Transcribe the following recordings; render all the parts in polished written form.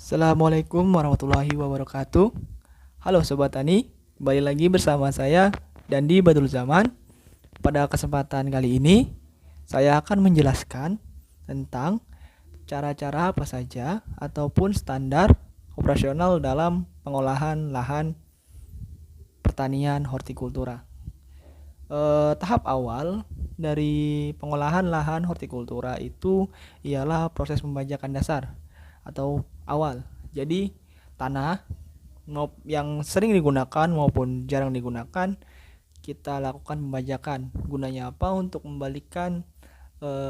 Assalamualaikum warahmatullahi wabarakatuh. Halo Sobat Tani, kembali lagi bersama saya Dandi Badrul Zaman. Pada kesempatan kali ini, saya akan menjelaskan tentang cara-cara apa saja ataupun standar operasional dalam pengolahan lahan pertanian hortikultura. Tahap awal dari pengolahan lahan hortikultura itu ialah proses pembajakan dasar atau awal. Jadi tanah yang sering digunakan maupun jarang digunakan kita lakukan pembajakan. Gunanya apa? Untuk membalikan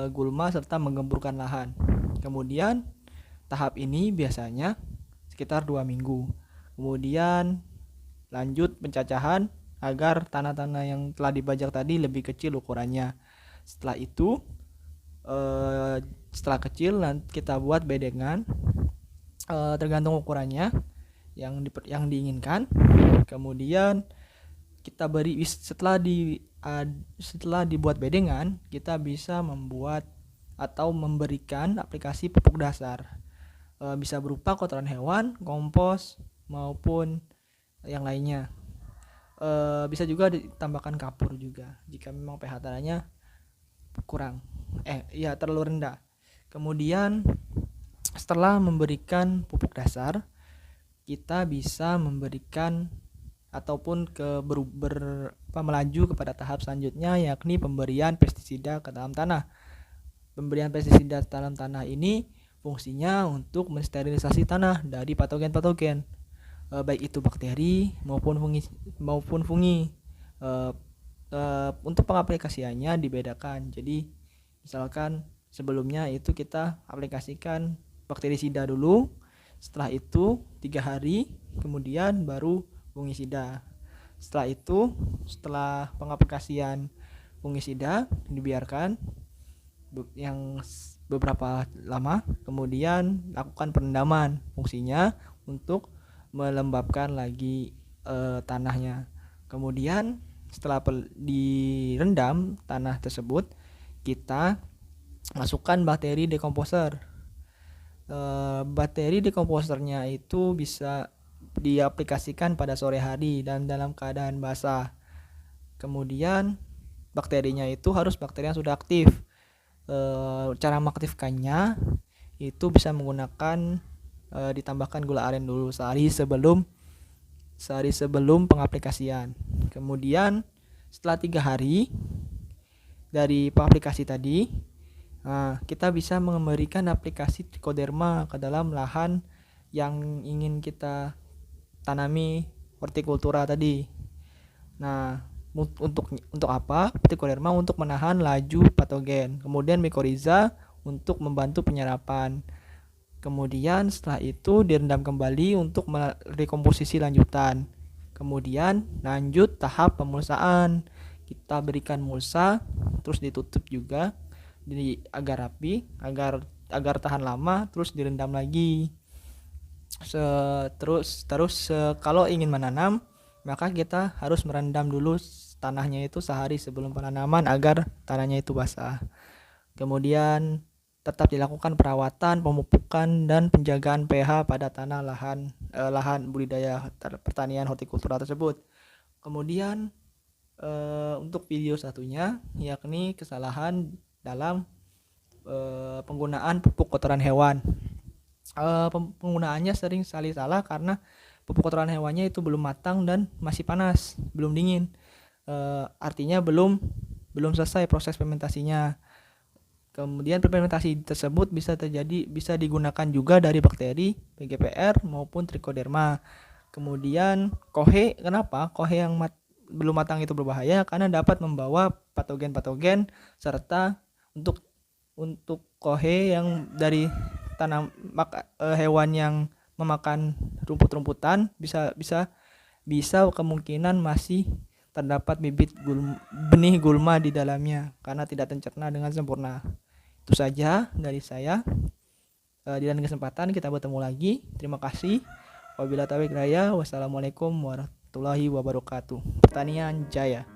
gulma serta menggemburkan lahan. Kemudian tahap ini biasanya sekitar 2 minggu. Kemudian lanjut pencacahan agar tanah-tanah yang telah dibajak tadi lebih kecil ukurannya. Setelah itu setelah kecil kita buat bedengan tergantung ukurannya yang diinginkan. Kemudian kita beri setelah dibuat bedengan, kita bisa membuat atau memberikan aplikasi pupuk dasar. Bisa berupa kotoran hewan, kompos maupun yang lainnya. Bisa juga ditambahkan kapur juga jika memang pH tanahnya kurang terlalu rendah. Kemudian setelah memberikan pupuk dasar, kita bisa memberikan ataupun melaju kepada tahap selanjutnya, yakni pemberian pestisida ke dalam tanah. Pemberian pestisida ke dalam tanah ini fungsinya untuk mensterilisasi tanah dari patogen-patogen, baik itu bakteri maupun fungi. Untuk pengaplikasiannya dibedakan. Jadi misalkan sebelumnya itu kita aplikasikan bakterisida dulu, setelah itu 3 hari kemudian baru fungisida. Setelah pengaplikasian fungisida dibiarkan yang beberapa lama, kemudian lakukan perendaman. Fungsinya untuk melembabkan lagi tanahnya. Kemudian setelah direndam tanah tersebut, kita masukkan bakteri dekomposer. Bakteri dekomposernya itu bisa diaplikasikan pada sore hari dan dalam keadaan basah. Kemudian bakterinya itu harus bakteri yang sudah aktif. Cara mengaktifkannya itu bisa menggunakan ditambahkan gula aren dulu sehari sebelum pengaplikasian. Kemudian setelah 3 hari dari pengaplikasi tadi, kita bisa memberikan aplikasi trichoderma ke dalam lahan yang ingin kita tanami hortikultura tadi. Nah, untuk apa? Trichoderma untuk menahan laju patogen, kemudian mycorrhiza untuk membantu penyerapan. Kemudian setelah itu direndam kembali untuk rekomposisi lanjutan. Kemudian lanjut tahap pemulsaan. Kita berikan mulsa, terus ditutup juga agar rapi, agar tahan lama, terus direndam lagi. Kalau ingin menanam, maka kita harus merendam dulu tanahnya itu sehari sebelum penanaman agar tanahnya itu basah. Kemudian tetap dilakukan perawatan, pemupukan dan penjagaan pH pada tanah lahan budidaya pertanian hortikultura tersebut. Kemudian untuk video satunya, yakni kesalahan dalam penggunaan pupuk kotoran hewan. Penggunaannya sering salah karena pupuk kotoran hewannya itu belum matang dan masih panas, belum dingin. Artinya belum selesai proses fermentasinya. Kemudian fermentasi tersebut bisa digunakan juga dari bakteri PGPR maupun trichoderma. Kemudian kohe, kenapa kohe yang belum matang itu berbahaya? Karena dapat membawa patogen-patogen, serta untuk kohe yang dari hewan yang memakan rumput-rumputan bisa kemungkinan masih terdapat benih gulma di dalamnya karena tidak tercerna dengan sempurna. Itu saja dari saya. Di lain kesempatan kita bertemu lagi. Terima kasih. Wabillahi taufiq hidayah. Wassalamualaikum warahmatullahi wabarakatuh. Pertanian Jaya.